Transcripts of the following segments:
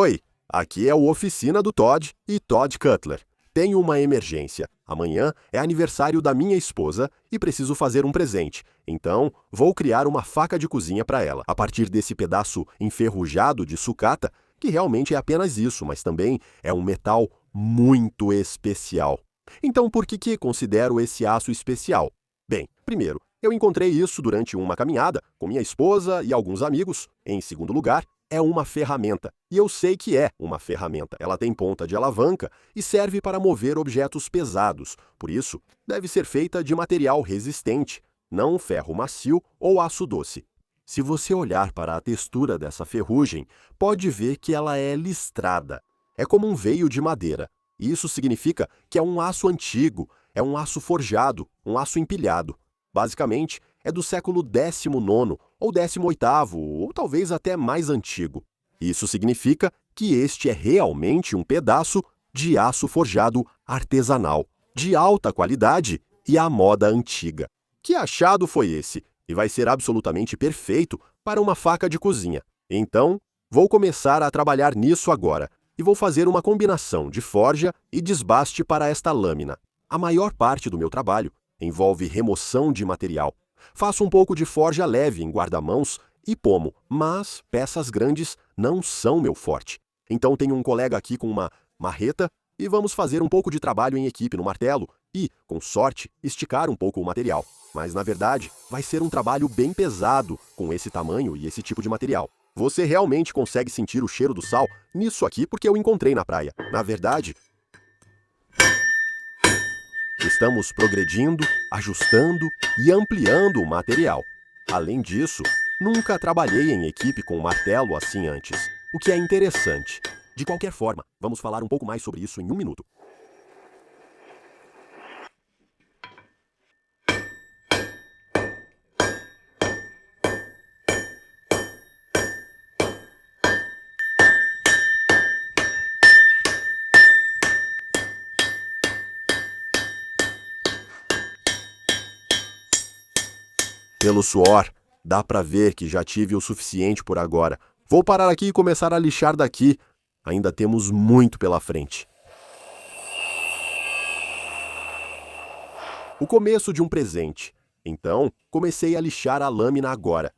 Oi, aqui é o Oficina do Todd e Todd Cutler. Tenho uma emergência. Amanhã é aniversário da minha esposa e preciso fazer um presente. Então, vou criar uma faca de cozinha para ela. A partir desse pedaço enferrujado de sucata, que realmente é apenas isso, mas também é um metal muito especial. Então, por que considero esse aço especial? Bem, primeiro, eu encontrei isso durante uma caminhada com minha esposa e alguns amigos. Em segundo lugar, é uma ferramenta. E eu sei que é uma ferramenta. Ela tem ponta de alavanca e serve para mover objetos pesados. Por isso, deve ser feita de material resistente, não ferro macio ou aço doce. Se você olhar para a textura dessa ferrugem, pode ver que ela é listrada. É como um veio de madeira. Isso significa que é um aço antigo, é um aço forjado, um aço empilhado. Basicamente, é do século XIX ou XVIII, ou talvez até mais antigo. Isso significa que este é realmente um pedaço de aço forjado artesanal, de alta qualidade e à moda antiga. Que achado foi esse? E vai ser absolutamente perfeito para uma faca de cozinha. Então, vou começar a trabalhar nisso agora e vou fazer uma combinação de forja e desbaste para esta lâmina. A maior parte do meu trabalho envolve remoção de material. Faço um pouco de forja leve em guarda-mãos e pomo, mas peças grandes não são meu forte. Então tenho um colega aqui com uma marreta e vamos fazer um pouco de trabalho em equipe no martelo e, com sorte, esticar um pouco o material. Mas, na verdade, vai ser um trabalho bem pesado com esse tamanho e esse tipo de material. Você realmente consegue sentir o cheiro do sal nisso aqui porque eu encontrei na praia. Na verdade, estamos progredindo, ajustando e ampliando o material. Além disso, nunca trabalhei em equipe com martelo assim antes, o que é interessante. De qualquer forma, vamos falar um pouco mais sobre isso em um minuto. Pelo suor, dá pra ver que já tive o suficiente por agora. Vou parar aqui e começar a lixar daqui. Ainda temos muito pela frente. O começo de um presente. Então, comecei a lixar a lâmina agora.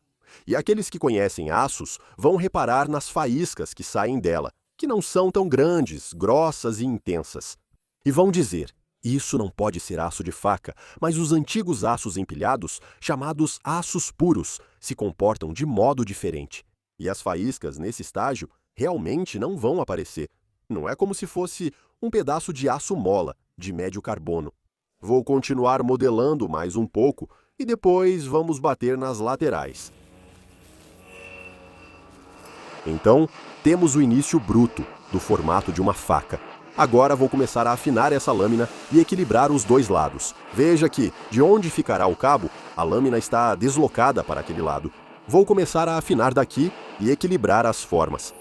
E aqueles que conhecem aços vão reparar nas faíscas que saem dela, que não são tão grandes, grossas e intensas. E vão dizer: isso não pode ser aço de faca, mas os antigos aços empilhados, chamados aços puros, se comportam de modo diferente. E as faíscas, nesse estágio, realmente não vão aparecer. Não é como se fosse um pedaço de aço mola, de médio carbono. Vou continuar modelando mais um pouco e depois vamos bater nas laterais. Então, temos o início bruto, do formato de uma faca. Agora vou começar a afinar essa lâmina e equilibrar os dois lados. Veja que, de onde ficará o cabo, a lâmina está deslocada para aquele lado. Vou começar a afinar daqui e equilibrar as formas.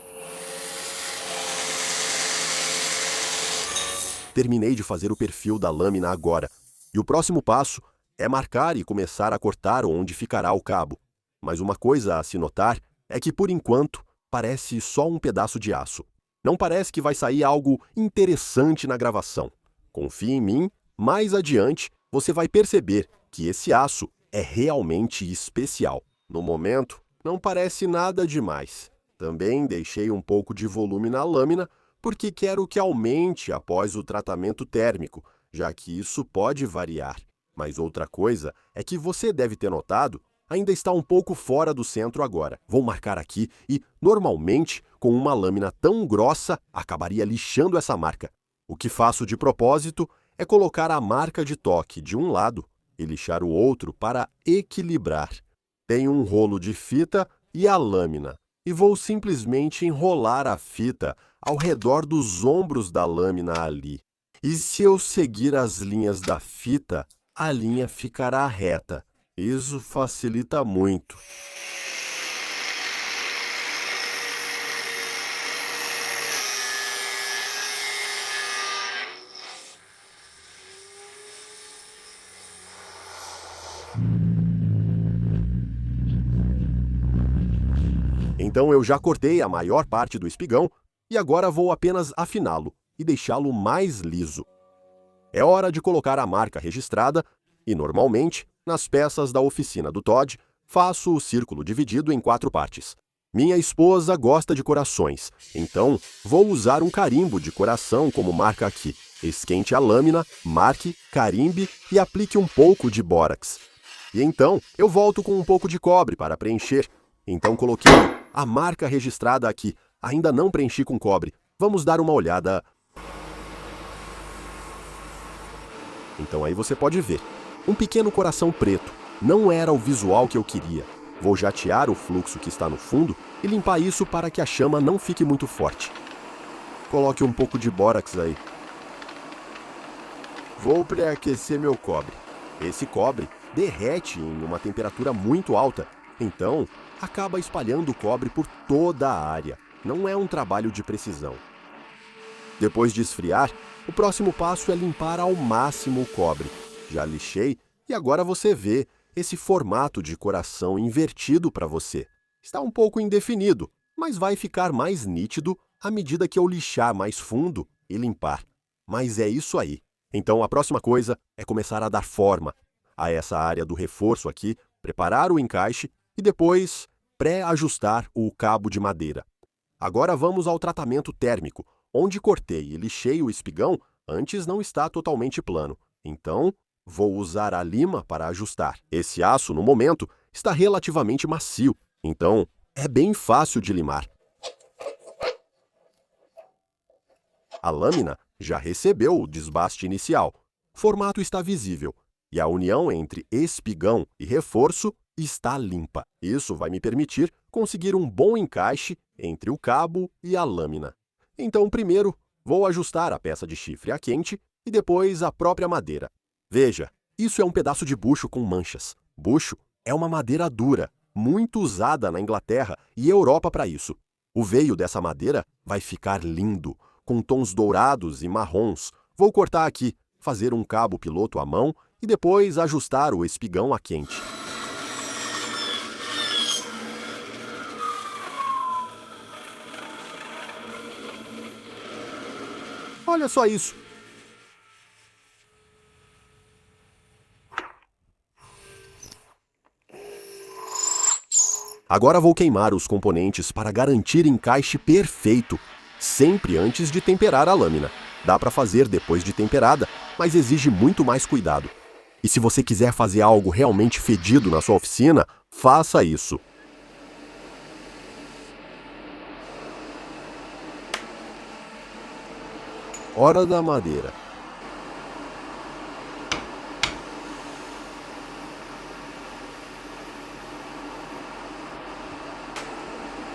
Terminei de fazer o perfil da lâmina agora. E o próximo passo é marcar e começar a cortar onde ficará o cabo. Mas uma coisa a se notar é que, por enquanto, parece só um pedaço de aço. Não parece que vai sair algo interessante na gravação. Confie em mim, mais adiante você vai perceber que esse aço é realmente especial. No momento, não parece nada demais. Também deixei um pouco de volume na lâmina porque quero que aumente após o tratamento térmico, já que isso pode variar. Mas outra coisa é que você deve ter notado ainda está um pouco fora do centro agora. Vou marcar aqui e, normalmente, com uma lâmina tão grossa, acabaria lixando essa marca. O que faço de propósito é colocar a marca de toque de um lado e lixar o outro para equilibrar. Tenho um rolo de fita e a lâmina, e vou simplesmente enrolar a fita ao redor dos ombros da lâmina ali. E se eu seguir as linhas da fita, a linha ficará reta. Isso facilita muito. Então eu já cortei a maior parte do espigão e agora vou apenas afiná-lo e deixá-lo mais liso. É hora de colocar a marca registrada e, normalmente, nas peças da oficina do Todd, faço o círculo dividido em 4 partes. Minha esposa gosta de corações, então vou usar um carimbo de coração como marca aqui. Esquente a lâmina, marque, carimbe e aplique um pouco de bórax. E então eu volto com um pouco de cobre para preencher. Então coloquei a marca registrada aqui. Ainda não preenchi com cobre. Vamos dar uma olhada. Então aí você pode ver. Um pequeno coração preto. Não era o visual que eu queria. Vou jatear o fluxo que está no fundo e limpar isso para que a chama não fique muito forte. Coloque um pouco de bórax aí. Vou pré-aquecer meu cobre. Esse cobre derrete em uma temperatura muito alta, então acaba espalhando o cobre por toda a área. Não é um trabalho de precisão. Depois de esfriar, o próximo passo é limpar ao máximo o cobre. Já lixei e agora você vê esse formato de coração invertido para você. Está um pouco indefinido, mas vai ficar mais nítido à medida que eu lixar mais fundo e limpar. Mas é isso aí. Então a próxima coisa é começar a dar forma a essa área do reforço aqui, preparar o encaixe e depois pré-ajustar o cabo de madeira. Agora vamos ao tratamento térmico. Onde cortei e lixei o espigão, antes não está totalmente plano. Então, vou usar a lima para ajustar. Esse aço, no momento, está relativamente macio, então é bem fácil de limar. A lâmina já recebeu o desbaste inicial. O formato está visível e a união entre espigão e reforço está limpa. Isso vai me permitir conseguir um bom encaixe entre o cabo e a lâmina. Então, primeiro, vou ajustar a peça de chifre a quente e depois a própria madeira. Veja, isso é um pedaço de bucho com manchas. Bucho é uma madeira dura, muito usada na Inglaterra e Europa para isso. O veio dessa madeira vai ficar lindo, com tons dourados e marrons. Vou cortar aqui, fazer um cabo piloto à mão e depois ajustar o espigão a quente. Olha só isso! Agora vou queimar os componentes para garantir encaixe perfeito, sempre antes de temperar a lâmina. Dá para fazer depois de temperada, mas exige muito mais cuidado. E se você quiser fazer algo realmente fedido na sua oficina, faça isso. Hora da madeira.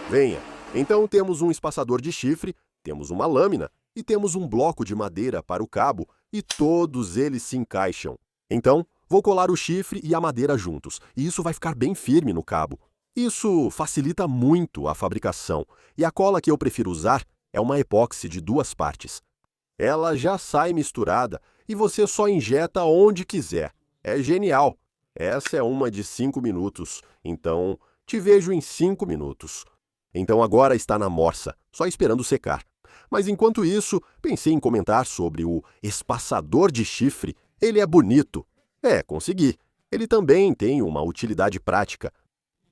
Venha. Então temos um espaçador de chifre, temos uma lâmina e temos um bloco de madeira para o cabo e todos eles se encaixam. Então, vou colar o chifre e a madeira juntos, e isso vai ficar bem firme no cabo. Isso facilita muito a fabricação, e a cola que eu prefiro usar é uma epóxi de 2 partes. Ela já sai misturada e você só injeta onde quiser. É genial! Essa é uma de 5 minutos, então te vejo em 5 minutos. Então agora está na morsa, só esperando secar. Mas enquanto isso, pensei em comentar sobre o espaçador de chifre. Ele é bonito. Consegui. Ele também tem uma utilidade prática,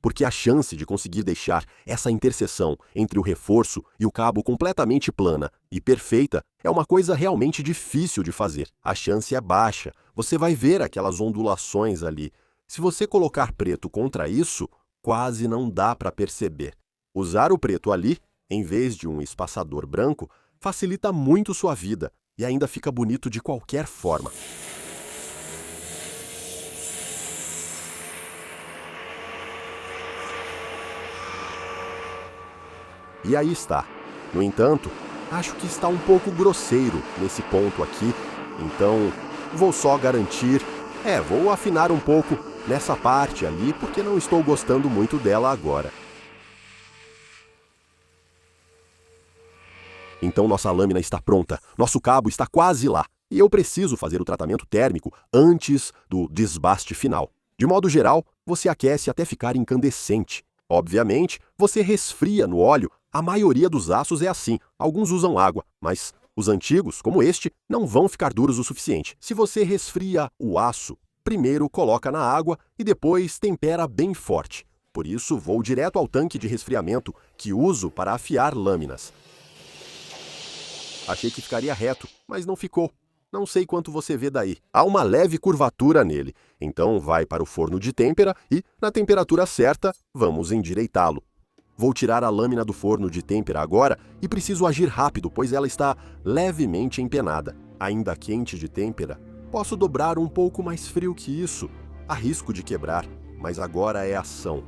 porque a chance de conseguir deixar essa interseção entre o reforço e o cabo completamente plana e perfeita é uma coisa realmente difícil de fazer. A chance é baixa. Você vai ver aquelas ondulações ali. Se você colocar preto contra isso, quase não dá para perceber. Usar o preto ali, em vez de um espaçador branco, facilita muito sua vida e ainda fica bonito de qualquer forma. E aí está. No entanto, acho que está um pouco grosseiro nesse ponto aqui, então vou só garantir, vou afinar um pouco nessa parte ali porque não estou gostando muito dela agora. Então nossa lâmina está pronta, nosso cabo está quase lá, e eu preciso fazer o tratamento térmico antes do desbaste final. De modo geral, você aquece até ficar incandescente. Obviamente, você resfria no óleo A maioria dos aços é assim, alguns usam água, mas os antigos, como este, não vão ficar duros o suficiente. Se você resfria o aço, primeiro coloca na água e depois tempera bem forte. Por isso, vou direto ao tanque de resfriamento que uso para afiar lâminas. Achei que ficaria reto, mas não ficou. Não sei quanto você vê daí. Há uma leve curvatura nele, então vai para o forno de têmpera e, na temperatura certa, vamos endireitá-lo. Vou tirar a lâmina do forno de têmpera agora e preciso agir rápido, pois ela está levemente empenada. Ainda quente de têmpera, posso dobrar um pouco mais frio que isso. Há risco de quebrar, mas agora é ação.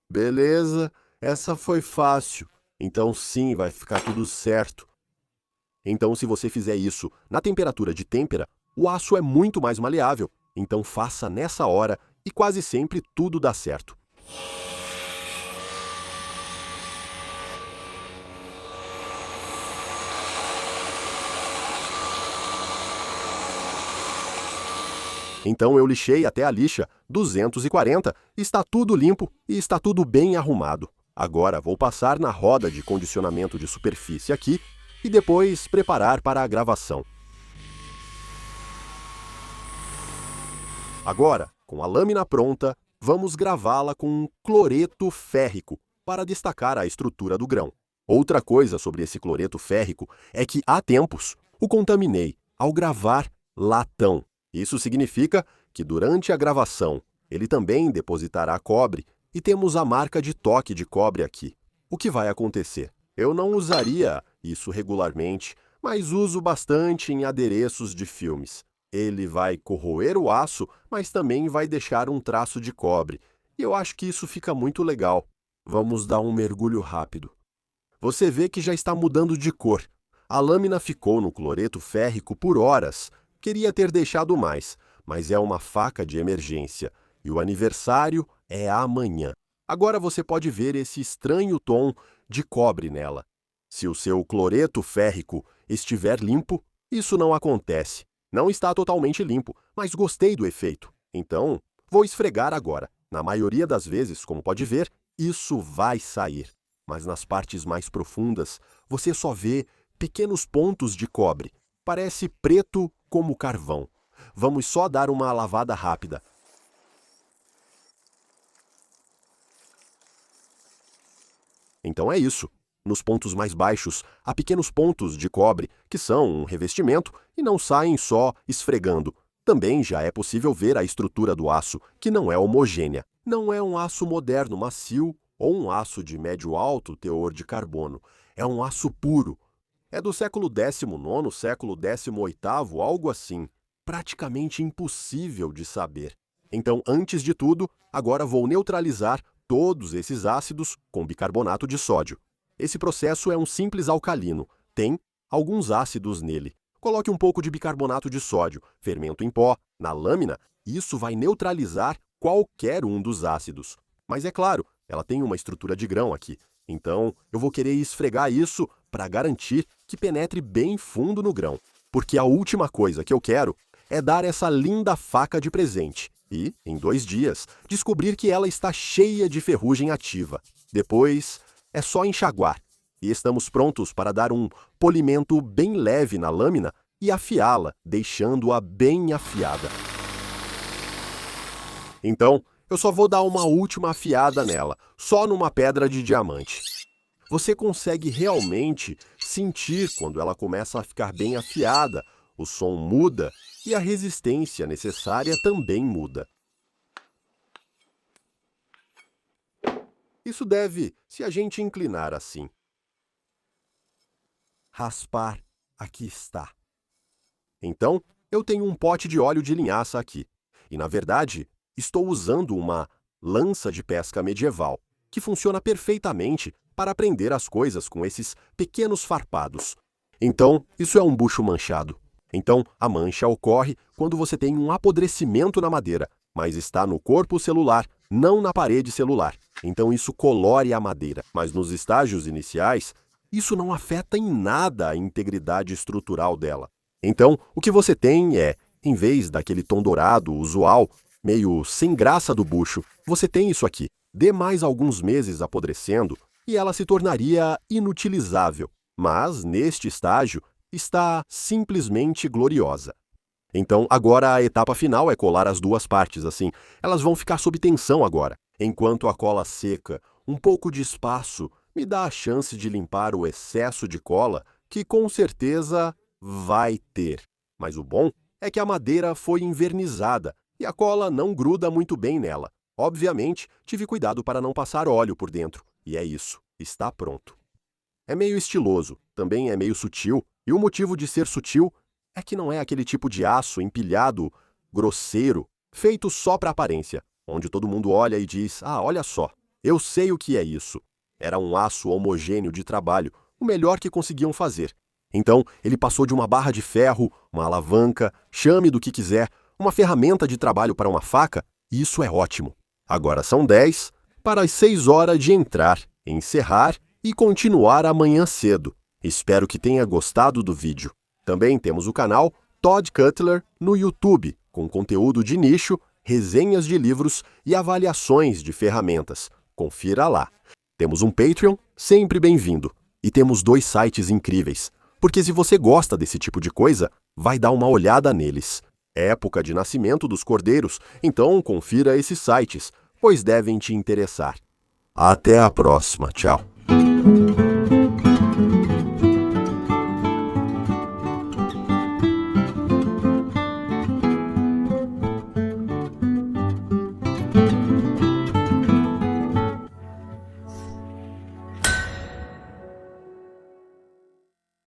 Beleza, essa foi fácil. Então sim, vai ficar tudo certo. Então, se você fizer isso na temperatura de têmpera, o aço é muito mais maleável. Então faça nessa hora e quase sempre tudo dá certo. Então eu lixei até a lixa 240, está tudo limpo e está tudo bem arrumado. Agora vou passar na roda de condicionamento de superfície aqui e depois preparar para a gravação. Agora, com a lâmina pronta, vamos gravá-la com um cloreto férrico para destacar a estrutura do grão. Outra coisa sobre esse cloreto férrico é que há tempos o contaminei ao gravar latão. Isso significa que durante a gravação ele também depositará cobre e temos a marca de toque de cobre aqui. O que vai acontecer? Eu não usaria isso regularmente, mas uso bastante em adereços de filmes. Ele vai corroer o aço, mas também vai deixar um traço de cobre. E eu acho que isso fica muito legal. Vamos dar um mergulho rápido. Você vê que já está mudando de cor. A lâmina ficou no cloreto férrico por horas. Queria ter deixado mais, mas é uma faca de emergência. E o aniversário é amanhã. Agora você pode ver esse estranho tom de cobre nela. Se o seu cloreto férrico estiver limpo, isso não acontece. Não está totalmente limpo, mas gostei do efeito. Então, vou esfregar agora. Na maioria das vezes, como pode ver, isso vai sair. Mas nas partes mais profundas, você só vê pequenos pontos de cobre. Parece preto como carvão. Vamos só dar uma lavada rápida. Então é isso. Nos pontos mais baixos, há pequenos pontos de cobre, que são um revestimento e não saem só esfregando. Também já é possível ver a estrutura do aço, que não é homogênea. Não é um aço moderno macio ou um aço de médio-alto teor de carbono. É um aço puro. É do século XIX, século XVIII, algo assim. Praticamente impossível de saber. Então, antes de tudo, agora vou neutralizar todos esses ácidos com bicarbonato de sódio. Esse processo é um simples alcalino, tem alguns ácidos nele. Coloque um pouco de bicarbonato de sódio, fermento em pó, na lâmina, e isso vai neutralizar qualquer um dos ácidos. Mas é claro, ela tem uma estrutura de grão aqui, então eu vou querer esfregar isso para garantir que penetre bem fundo no grão. Porque a última coisa que eu quero é dar essa linda faca de presente. E, em 2 dias, descobrir que ela está cheia de ferrugem ativa. Depois, é só enxaguar. E estamos prontos para dar um polimento bem leve na lâmina e afiá-la, deixando-a bem afiada. Então, eu só vou dar uma última afiada nela, só numa pedra de diamante. Você consegue realmente sentir quando ela começa a ficar bem afiada, o som muda e a resistência necessária também muda. Isso deve se a gente inclinar assim. Raspar, aqui está. Então, eu tenho um pote de óleo de linhaça aqui. E, na verdade, estou usando uma lança de pesca medieval, que funciona perfeitamente para prender as coisas com esses pequenos farpados. Então, isso é um bucho manchado. Então, a mancha ocorre quando você tem um apodrecimento na madeira, mas está no corpo celular, não na parede celular. Então, isso colore a madeira. Mas nos estágios iniciais, isso não afeta em nada a integridade estrutural dela. Então, o que você tem é Em vez daquele tom dourado usual, meio sem graça do bucho, você tem isso aqui. Dê mais alguns meses apodrecendo e ela se tornaria inutilizável. Mas, neste estágio, está simplesmente gloriosa. Então, agora a etapa final é colar as duas partes, assim. Elas vão ficar sob tensão agora. Enquanto a cola seca, um pouco de espaço me dá a chance de limpar o excesso de cola que com certeza vai ter. Mas o bom é que a madeira foi envernizada e a cola não gruda muito bem nela. Obviamente, tive cuidado para não passar óleo por dentro. E é isso, está pronto. É meio estiloso, também é meio sutil, e o motivo de ser sutil é que não é aquele tipo de aço empilhado, grosseiro, feito só para aparência, onde todo mundo olha e diz: "Ah, olha só, eu sei o que é isso." Era um aço homogêneo de trabalho, o melhor que conseguiam fazer. Então, ele passou de uma barra de ferro, uma alavanca, chame do que quiser, uma ferramenta de trabalho para uma faca, e isso é ótimo. Agora são 10 para as 6 horas de entrar, encerrar e continuar amanhã cedo. Espero que tenha gostado do vídeo. Também temos o canal Todd Cutler no YouTube, com conteúdo de nicho, resenhas de livros e avaliações de ferramentas. Confira lá. Temos um Patreon, sempre bem-vindo. E temos 2 sites incríveis, porque se você gosta desse tipo de coisa, vai dar uma olhada neles. Época de nascimento dos cordeiros, então confira esses sites, pois devem te interessar. Até a próxima, tchau.